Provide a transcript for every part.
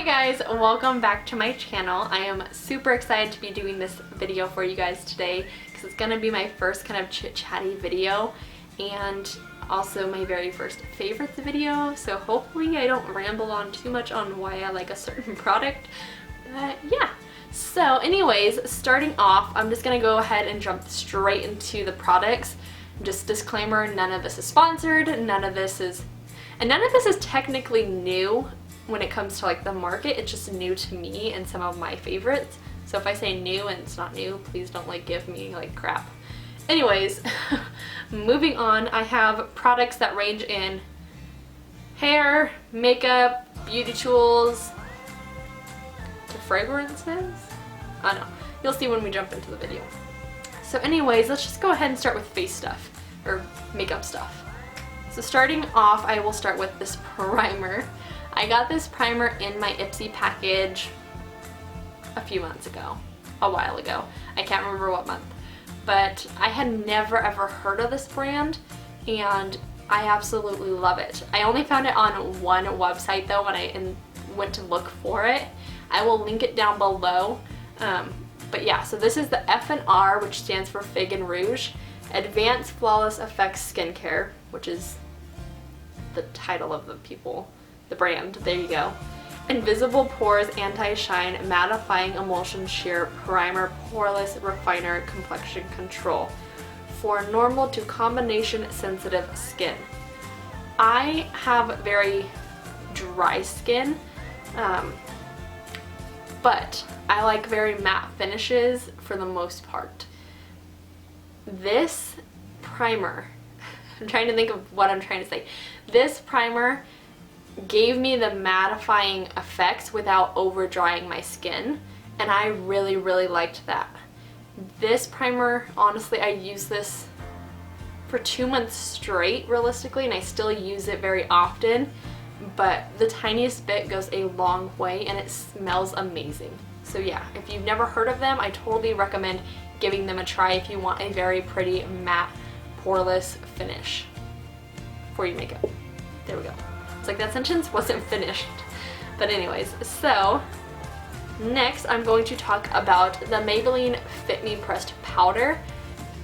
guys, welcome back to my channel. I am super excited to be doing this video for you guys today because it's going to be my first kind of chit-chatty video and also my very first favorites video, so hopefully I don't ramble on too much on why I like a certain product. Yeah. So anyways, starting off, I'm just going to go ahead and jump straight into the products. Just disclaimer, none of this is sponsored, none of this is technically new. When it comes to like the market, it's just new to me and some of my favorites. So if I say new and it's not new, please don't like give me like crap. Anyways, moving on, I have products that range in hair, makeup, beauty tools, to fragrances. I don't know. You'll see when we jump into the video. So anyways, let's just go ahead and start with face stuff or makeup stuff. So starting off, I will start with this primer. I got this primer in my Ipsy package a few months ago, a while ago. I can't remember what month, but I had never ever heard of this brand and I absolutely love it. I only found it on one website though when I went to look for it. I will link it down below. But yeah, so this is the F&R, which stands for Fig and Rouge, Advanced Flawless Effects Skincare, which is the title of the brand, there you go. Invisible Pores Anti-Shine Mattifying Emulsion Sheer Primer Poreless Refiner Complexion Control for normal to combination sensitive skin. I have very dry skin, but I like very matte finishes for the most part. This primer, I'm trying to think of what I'm trying to say. This primer gave me the mattifying effects without over drying my skin, and I really liked that. This primer, honestly, I used this for 2 months straight realistically, and I still use it very often, but the tiniest bit goes a long way and it smells amazing. So yeah, if you've never heard of them, I totally recommend giving them a try if you want a very pretty matte poreless finish for your makeup. There we go. It's like that sentence wasn't finished. But anyways, so next I'm going to talk about the Maybelline Fit Me Pressed Powder.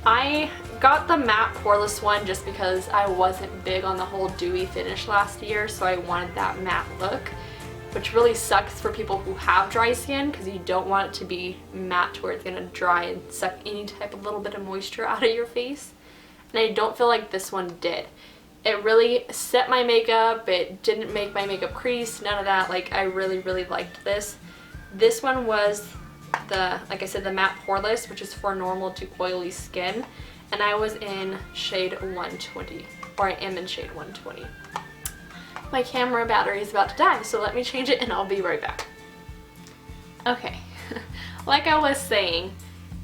I got the matte poreless one just because I wasn't big on the whole dewy finish last year, so I wanted that matte look, which really sucks for people who have dry skin because you don't want it to be matte to where it's going to dry and suck any type of little bit of moisture out of your face. And I don't feel like this one did. It really set my makeup, it didn't make my makeup crease, none of that. Like, I really liked this. This one was the, like I said, the matte poreless, which is for normal to oily skin, and I was in shade 120, or I am in shade 120. My camera battery is about to die, so let me change it and I'll be right back. Okay, like I was saying,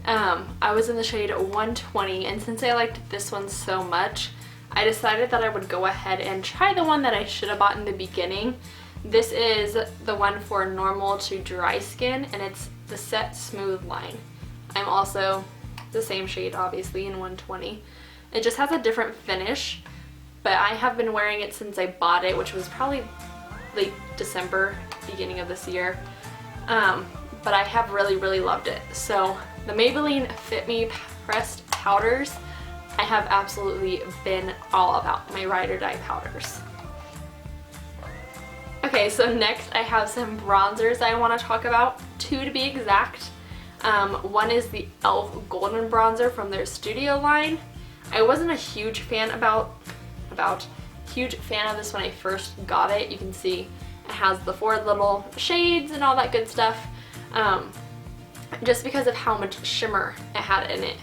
I was in the shade 120, and since I liked this one so much, I decided that I would go ahead and try the one that I should have bought in the beginning. This is the one for normal to dry skin, and it's the Set Smooth line. I'm also the same shade, obviously, in 120. It just has a different finish, but I have been wearing it since I bought it, which was probably late December, beginning of this year. But I have really loved it. So the Maybelline Fit Me Pressed Powders, I have absolutely been all about my ride or die powders. Okay, so next I have some bronzers I want to talk about, 2 to be exact. One is the e.l.f. Golden Bronzer from their Studio line. I wasn't a huge fan of this when I first got it. You can see it has the 4 little shades and all that good stuff, just because of how much shimmer it had in it.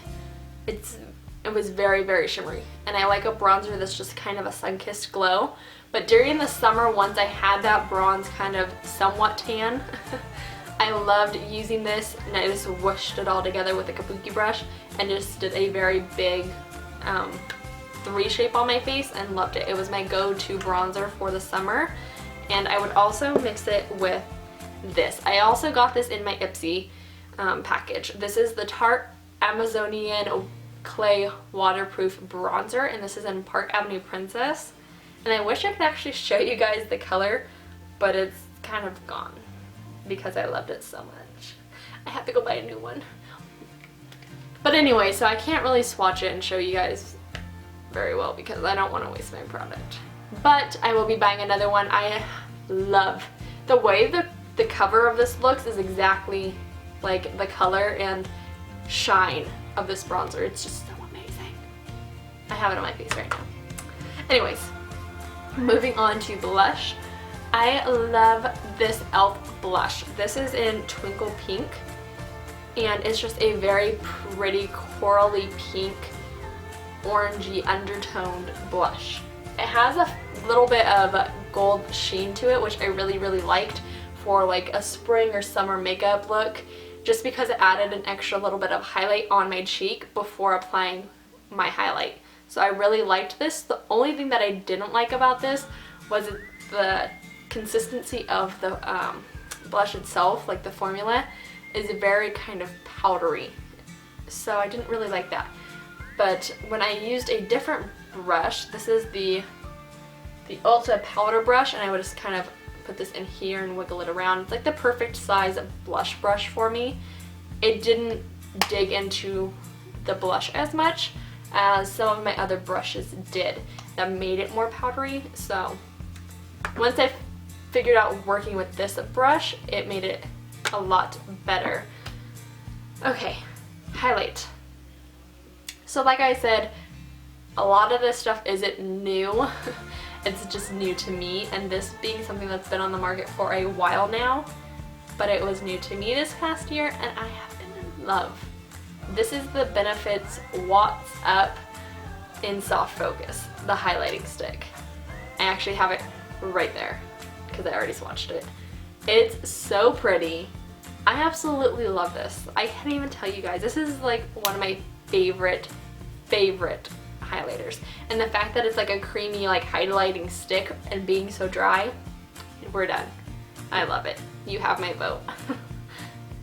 It was very shimmery, and I like a bronzer that's just kind of a sun-kissed glow. But during the summer, once I had that bronze kind of somewhat tan, I loved using this, and I just whooshed it all together with a kabuki brush and just did a very big 3 shape on my face and loved it. It was my go-to bronzer for the summer, and I would also mix it with this. I also got this in my Ipsy package. This is the Tarte Amazonian Clay Waterproof Bronzer, and this is in Park Avenue Princess. And I wish I could actually show you guys the color, but it's kind of gone. because I loved it so much. I have to go buy a new one. But anyway, so I can't really swatch it and show you guys very well because I don't want to waste my product. But I will be buying another one. I love the way the cover of this looks is exactly like the color and shine of this bronzer. It's just so amazing. I have it on my face right now. Anyways, moving on to blush. I love this e.l.f. blush. This is in Twinkle Pink, and it's just a very pretty corally pink, orangey undertoned blush. It has a little bit of gold sheen to it, which I really, really liked for like a spring or summer makeup look, just because it added an extra little bit of highlight on my cheek before applying my highlight. So I really liked this. The only thing that I didn't like about this was the consistency of the blush itself, like the formula, is very kind of powdery. So I didn't really like that. But when I used a different brush, this is the Ulta powder brush, and I would just kind of put this in here and wiggle it around. It's like the perfect size blush brush for me. It didn't dig into the blush as much as some of my other brushes did that made it more powdery. So once I figured out working with this brush, it made it a lot better. Okay, highlight. So like I said, a lot of this stuff isn't new. It's just new to me, and this being something that's been on the market for a while now, but it was new to me this past year and I have been in love. This is the Benefits Watts Up in Soft Focus, the highlighting stick. I actually have it right there because I already swatched it. It's so pretty. I absolutely love this. I can't even tell you guys. This is like one of my favorite highlighters. And the fact that it's like a creamy like highlighting stick and being so dry, we're done. I love it. You have my vote.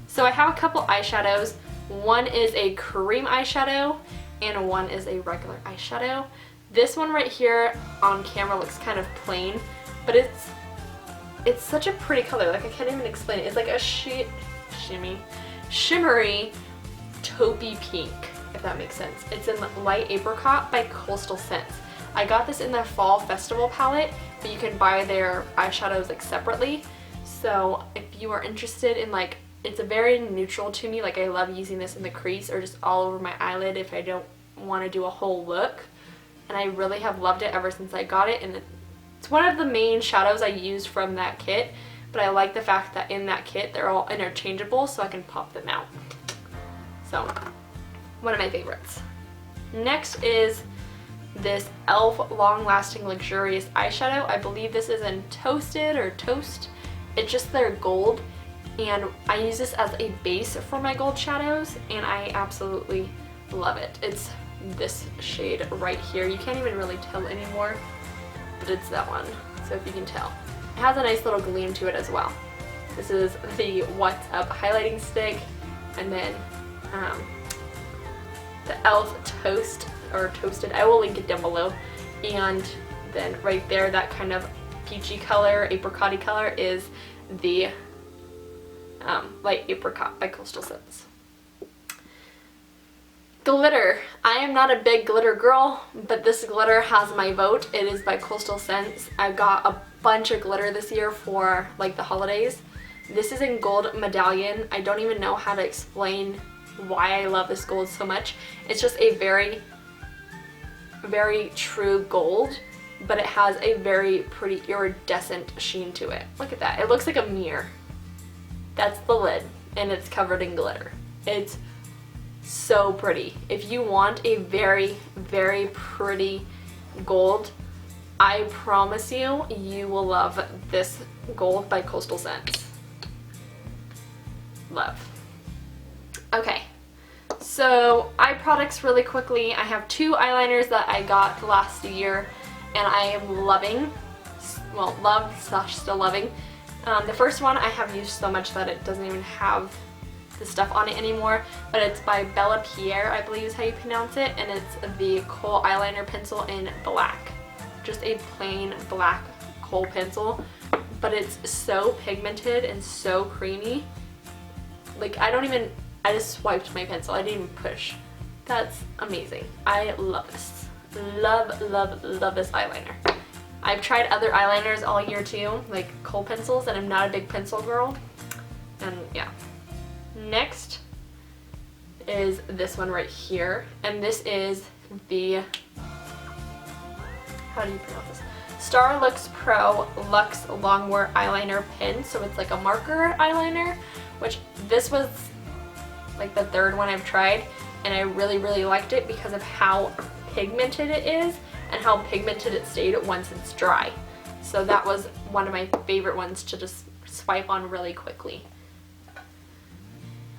So I have a couple eyeshadows. One is a cream eyeshadow and one is a regular eyeshadow. This one right here on camera looks kind of plain, but it's such a pretty color. Like I can't even explain it. It's like a shimmery taupey pink, if that makes sense. It's in Light Apricot by Coastal Scents. I got this in their Fall Festival palette, but you can buy their eyeshadows like separately. So if you are interested in like, it's a very neutral to me. Like I love using this in the crease or just all over my eyelid if I don't want to do a whole look. And I really have loved it ever since I got it. And it's one of the main shadows I used from that kit, but I like the fact that in that kit they're all interchangeable so I can pop them out. So one of my favorites. Next is this e.l.f. Long Lasting Luxurious Eyeshadow. I believe this is in Toasted or Toast. It's just their gold, and I use this as a base for my gold shadows and I absolutely love it. It's this shade right here. You can't even really tell anymore, but it's that one, so if you can tell. It has a nice little gleam to it as well. This is the What's Up highlighting stick, and then the e.l.f. Toast or Toasted. I will link it down below. And then right there, that kind of peachy color, apricot-y color, is the Light Apricot by Coastal Scents. Glitter. I am not a big glitter girl, but this glitter has my vote. It is by Coastal Scents. I got a bunch of glitter this year for like the holidays. This is in Gold Medallion. I don't even know how to explain why I love this gold so much. It's just a very true gold, but it has a very pretty iridescent sheen to it. Look at that. It looks like a mirror. That's the lid, and it's covered in glitter. It's so pretty. If you want a very pretty gold, I promise you, you will love this gold by Coastal Scents. Love. Okay, so eye products really quickly. I have two eyeliners that I got last year and I am loving, well, still loving. The first one I have used so much that it doesn't even have the stuff on it anymore, but it's by Bella Pierre, I believe is how you pronounce it, and it's the Kohl eyeliner pencil in black. Just a plain black kohl pencil, but it's so pigmented and so creamy. Like I just swiped my pencil. I didn't even push. That's amazing. I love this. Love, love, love this eyeliner. I've tried other eyeliners all year too, like kohl pencils, and I'm not a big pencil girl. And yeah. Next is this one right here, and this is the, how do you pronounce this? Starlux Pro Luxe Longwear Eyeliner Pen. So it's like a marker eyeliner, which this was like the third one I've tried, and I really, really liked it because of how pigmented it is and how pigmented it stayed once it's dry. So that was one of my favorite ones to just swipe on really quickly.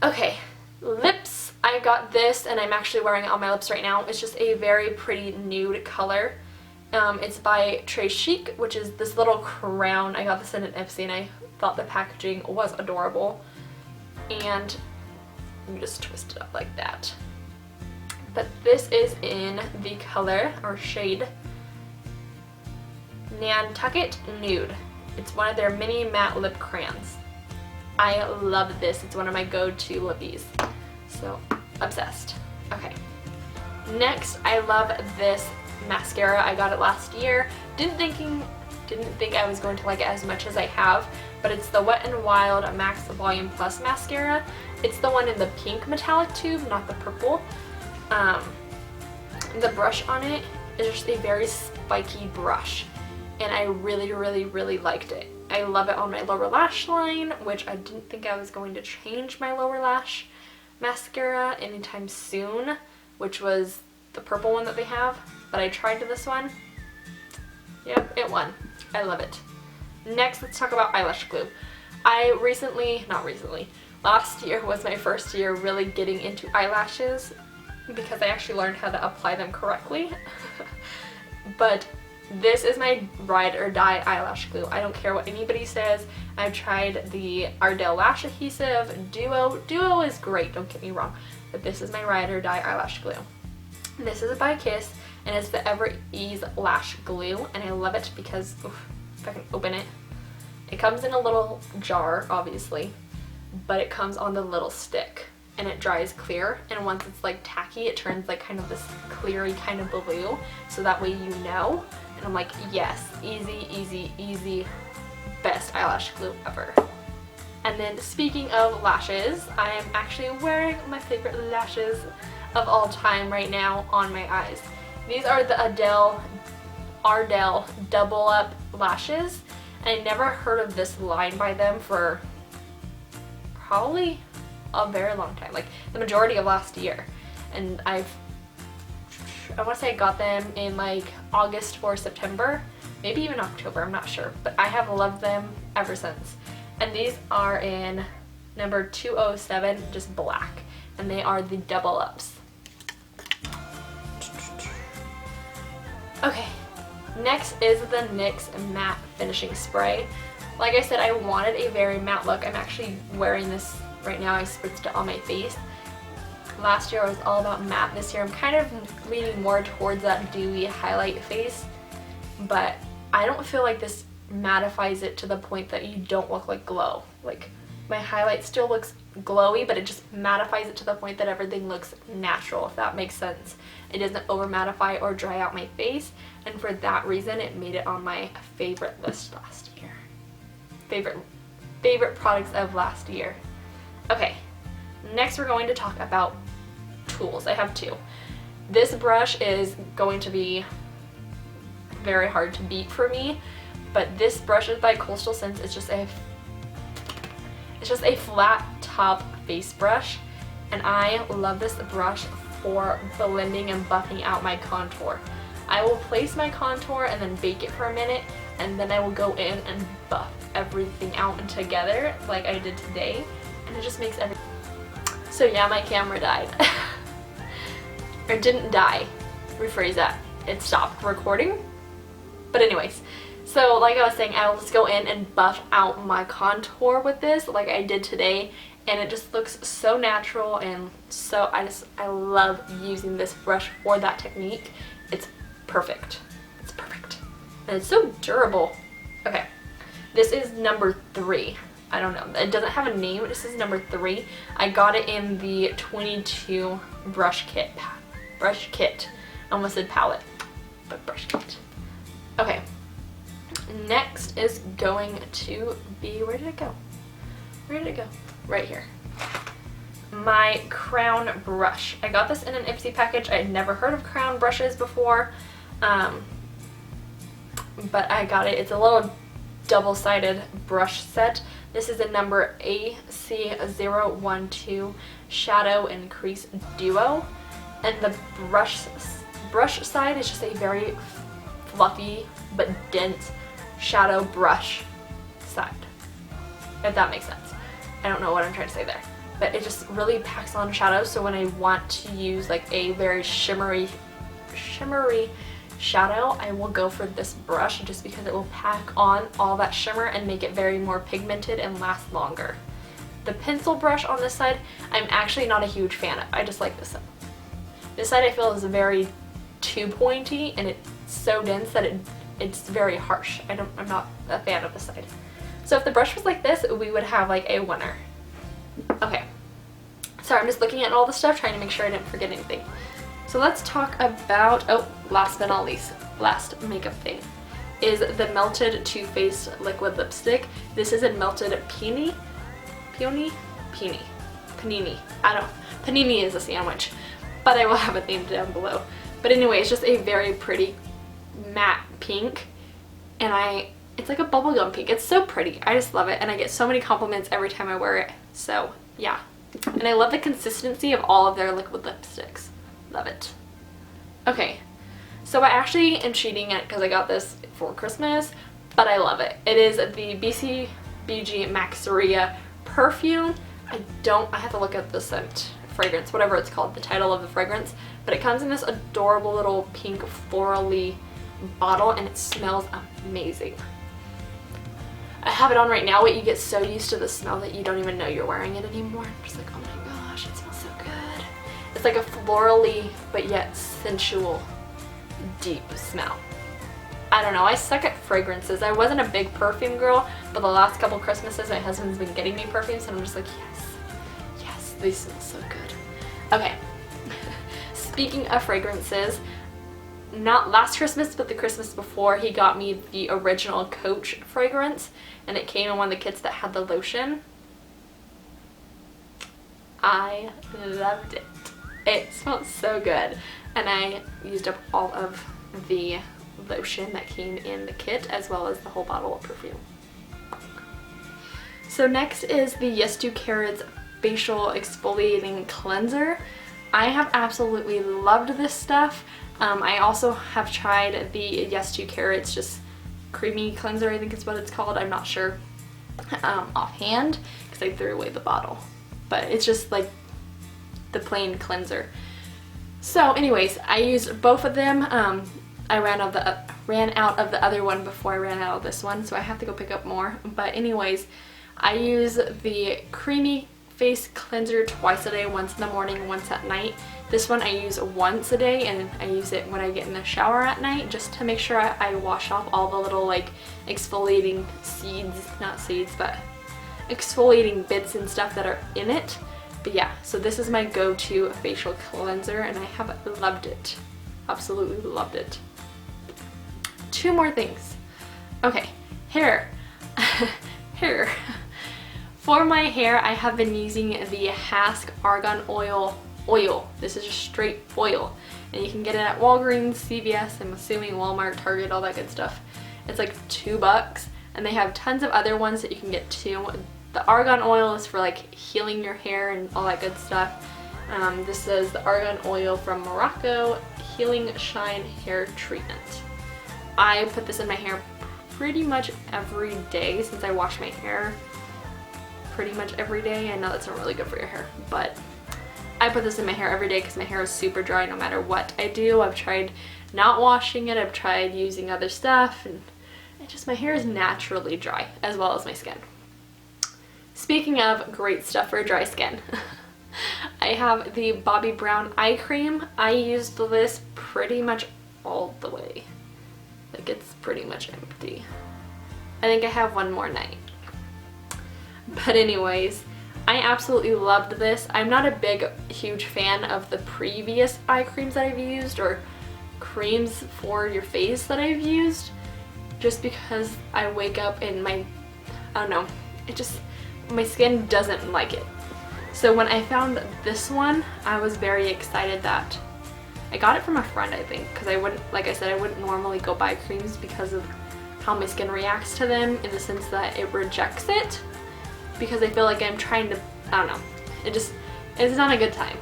Okay, lips. I got this, and I'm actually wearing it on my lips right now. It's just a very pretty nude color. It's by Très Chic, which is this little crown. I got this in an Ipsy, and I thought the packaging was adorable. And you just twist it up like that. But this is in the color, or shade, Nantucket Nude. It's one of their mini matte lip crayons. I love this. It's one of my go-to lippies. So, obsessed. Okay. Next, I love this mascara. I got it last year. Didn't think I was going to like it as much as I have, but it's the Wet n Wild Max Volume Plus mascara. It's the one in the pink metallic tube, not the purple. The brush on it is just a very spiky brush, and I really, really, really liked it. I love it on my lower lash line, which I didn't think I was going to change my lower lash mascara anytime soon, which was the purple one that they have, but I tried this one. Yep, it won. I love it. Next, let's talk about eyelash glue. Last year was my first year really getting into eyelashes because I actually learned how to apply them correctly. But this is my ride or die eyelash glue. I don't care what anybody says. I've tried the Ardell Lash Adhesive, Duo. Duo is great, don't get me wrong, but this is my ride or die eyelash glue. This is by Kiss, and it's the Ever Ease Lash Glue, and I love it because, oof, if I can open it, it comes in a little jar, obviously, but it comes on the little stick, and it dries clear, and once it's like tacky, it turns like kind of this cleary kind of blue, so that way you know. And I'm like, yes, easy, easy, easy, best eyelash glue ever. And then speaking of lashes, I am actually wearing my favorite lashes of all time right now on my eyes. These are the Ardell Double Up Lashes. And I never heard of this line by them for probably a very long time, like the majority of last year. And I want to say I got them in like August or September, maybe even October, I'm not sure, but I have loved them ever since. And these are in number 207, just black, and they are the double ups. Okay, next is the NYX Matte Finishing Spray. Like I said, I wanted a very matte look. I'm actually wearing this right now. I spritzed it on my face. Last year I was all about matte. This year I'm kind of leaning more towards that dewy highlight face, but I don't feel like this mattifies it to the point that you don't look like glow. Like, my highlight still looks glowy, but it just mattifies it to the point that everything looks natural, if that makes sense. It doesn't over mattify or dry out my face, and for that reason it made it on my favorite list last year. Favorite products of last year. Okay, next we're going to talk about tools. I have two. This brush is going to be very hard to beat for me, but this brush is by Coastal Scents. It's just a flat top face brush, and I love this brush for blending and buffing out my contour. I will place my contour and then bake it for a minute, and then I will go in and buff everything out and together like I did today, and it just makes everything. So yeah, my camera died. Or didn't die. Rephrase that. It stopped recording. But anyways, so like I was saying, I will just go in and buff out my contour with this like I did today, and it just looks so natural, and so I love using this brush for that technique. It's perfect. It's perfect. And it's so durable. Okay. This is number 3. I don't know. It doesn't have a name. It just says number 3. I got it in the 22 brush kit. Brush kit. I almost said palette, but brush kit. Okay. Next is going to be, where did it go? Where did it go? Right here. My crown brush. I got this in an Ipsy package. I had never heard of crown brushes before, but I got it. It's a little double-sided brush set. This is a number AC012 Shadow and Crease Duo, and the brush side is just a very fluffy but dense shadow brush side, if that makes sense. I don't know what I'm trying to say there, but it just really packs on shadows. So when I want to use like a very shimmery shadow, I will go for this brush just because it will pack on all that shimmer and make it very more pigmented and last longer. The pencil brush on this side, I'm actually not a huge fan of. I just like this side. This side I feel is very too pointy, and it's so dense that it's very harsh. I'm not a fan of this side. So if the brush was like this, we would have like a winner. Okay. Sorry, I'm just looking at all the stuff, trying to make sure I didn't forget anything. So let's talk about, oh, last but not least, last makeup thing is the Melted Too Faced liquid lipstick. This is in Melted Peony. I don't, panini is a sandwich, but I will have it named down below. But anyway, it's just a very pretty matte pink, and it's like a bubblegum pink. It's so pretty. I just love it, and I get so many compliments every time I wear it. So yeah, and I love the consistency of all of their liquid lipsticks. Love it. Okay, so I actually am cheating it because I got this for Christmas, but I love it. It is the BCBG Maxaria perfume. I have to look at the scent, fragrance, whatever it's called, the title of the fragrance, but it comes in this adorable little pink florally bottle, and it smells amazing. I have it on right now, but you get so used to the smell that you don't even know you're wearing it anymore. I'm just like, oh my gosh, it smells so good. It's like a florally but yet sensual, deep smell. I don't know, I suck at fragrances. I wasn't a big perfume girl, but the last couple Christmases my husband's been getting me perfumes, and I'm just like, yes, they smell so good. Okay, speaking of fragrances, not last Christmas, but the Christmas before, he got me the original Coach fragrance, and it came in one of the kits that had the lotion. I loved it. It smelled so good, and I used up all of the lotion that came in the kit, as well as the whole bottle of perfume. So next is the Yes 2 Carats Facial Exfoliating Cleanser. I have absolutely loved this stuff. I also have tried the Yes 2 Carats just creamy cleanser, I think is what it's called. I'm not sure offhand because I threw away the bottle, but it's just like the plain cleanser. So anyways, I used both of them. I ran out of the other one before I ran out of this one, so I have to go pick up more. But anyways, I use the creamy face cleanser twice a day, once in the morning, once at night. This one I use once a day, and I use it when I get in the shower at night just to make sure I wash off all the little like exfoliating but exfoliating bits and stuff that are in it. But yeah, so this is my go-to facial cleanser, and I have loved it. Absolutely loved it. Two more things. Okay, hair. Hair. For my hair, I have been using the Hask Argan Oil. This is just straight oil, and you can get it at Walgreens, CVS, I'm assuming Walmart, Target, all that good stuff. It's like $2, and they have tons of other ones that you can get too. The argan oil is for like healing your hair and all that good stuff. This is the argan oil from Morocco Healing Shine Hair Treatment. I put this in my hair pretty much every day since I wash my hair pretty much every day. I know that's not really good for your hair, but I put this in my hair every day because my hair is super dry no matter what I do. I've tried not washing it, I've tried using other stuff, and my hair is naturally dry, as well as my skin. Speaking of great stuff for dry skin, I have the Bobbi Brown eye cream. I used this pretty much all the way. Like, it's pretty much empty. I think I have one more night. But anyways, I absolutely loved this. I'm not a big, huge fan of the previous eye creams that I've used or creams for your face that I've used, just because I wake up and I don't know, my skin doesn't like it. So when I found this one, I was very excited that I got it from a friend, I think, because I wouldn't, like I said, I wouldn't normally go buy creams because of how my skin reacts to them, in the sense that it rejects it, because I feel like I'm trying to, I don't know, it's not a good time.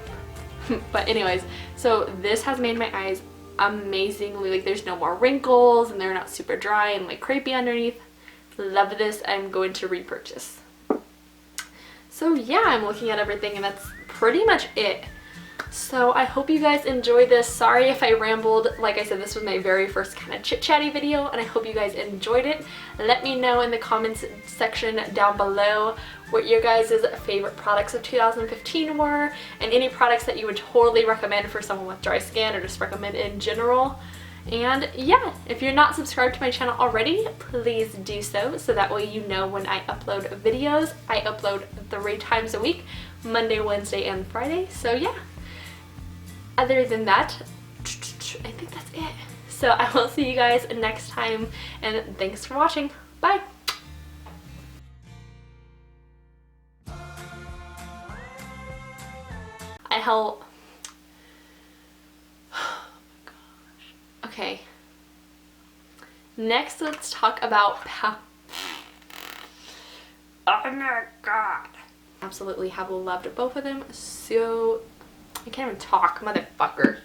But anyways, so this has made my eyes amazingly, like there's no more wrinkles and they're not super dry and like crepey underneath. Love this. I'm going to repurchase. So yeah, I'm looking at everything and that's pretty much it. So I hope you guys enjoyed this. Sorry if I rambled. Like I said, this was my very first kind of chit-chatty video, and I hope you guys enjoyed it. Let me know in the comments section down below what your guys' favorite products of 2015 were, and any products that you would totally recommend for someone with dry skin, or just recommend in general. And yeah, if you're not subscribed to my channel already, please do so, so that way you know when I upload videos. I upload 3 times a week, Monday, Wednesday, and Friday. So yeah. Other than that, I think that's it. So I will see you guys next time, and thanks for watching. Bye! Oh my gosh. Okay. Next, let's talk about oh my god. Absolutely have loved both of them. So I can't even talk, motherfucker.